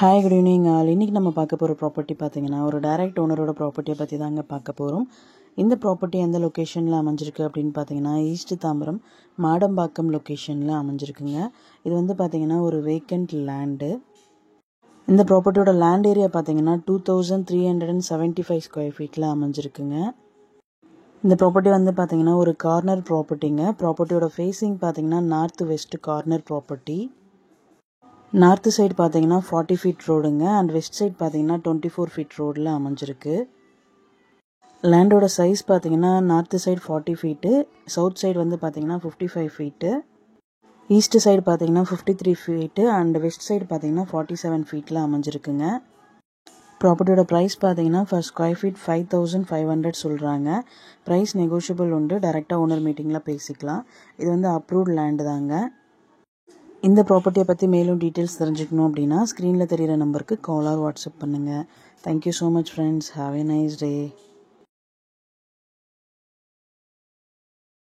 Hi good evening all. இன்றைக்கி நம்ம பார்க்க போகிற ப்ராப்பர்ட்டி பார்த்திங்கன்னா ஒரு டைரக்ட் ஓனரோட ப்ராப்பர்ட்டியை பற்றி தாங்க பார்க்க போகிறோம். இந்த ப்ராப்பர்ட்டி எந்த லொக்கேஷனில் அமைஞ்சிருக்கு அப்படின்னு பார்த்தீங்கன்னா ஈஸ்ட் தாம்பரம் மாடம்பாக்கம் லொக்கேஷனில் அமைஞ்சிருக்குங்க. இது வந்து பார்த்திங்கன்னா ஒரு வேக்கண்ட் லேண்டு. இந்த ப்ராப்பர்ட்டியோட லேண்ட் ஏரியா பார்த்திங்கன்னா 2375 ஸ்கொயர் ஃபீட்டில் அமைஞ்சிருக்குங்க. இந்த ப்ராப்பர்ட்டி வந்து பார்த்திங்கன்னா ஒரு கார்னர் ப்ராப்பர்ட்டிங்க. ப்ராப்பர்ட்டியோட ஃபேஸிங் பார்த்திங்கன்னா north west corner property. North side பார்த்தீங்கன்னா 40 ஃபீட் ரோடுங்க அண்ட் வெஸ்ட் சைடு பார்த்தீங்கன்னா 24 ஃபீட் ரோடில் அமைஞ்சிருக்கு. லேண்டோட சைஸ் பார்த்தீங்கன்னா north side 40 feet, south side வந்து பார்த்தீங்கன்னா 55 ஃபீட்டு, ஈஸ்ட் சைடு பார்த்தீங்கன்னா 53 ஃபீட்டு அண்ட் வெஸ்ட் சைடு பார்த்தீங்கன்னா 47 ஃபீட்டில் அமைஞ்சிருக்குங்க. ப்ராப்பர்ட்டியோட ப்ரைஸ் பார்த்தீங்கன்னா ஃபர் ஸ்கொயர் ஃபீட் 5500 சொல்கிறாங்க. ப்ரைஸ் நெகோஷியபிள் உண்டு, டைரெக்டாக ஓனர் மீட்டிங்கில் பேசிக்கலாம். இது வந்து அப்ரூவ்ட் லேண்டு தாங்க. இந்த ப்ராப்பர்ட்டியை பற்றி மேலும் டீட்டெயில்ஸ் தெரிஞ்சுக்கணும் அப்படின்னா ஸ்க்ரீனில் தெரிகிற நம்பருக்கு கால் ஆர் வாட்ஸ்அப் பண்ணுங்கள். Thank you so much friends. Have a nice day.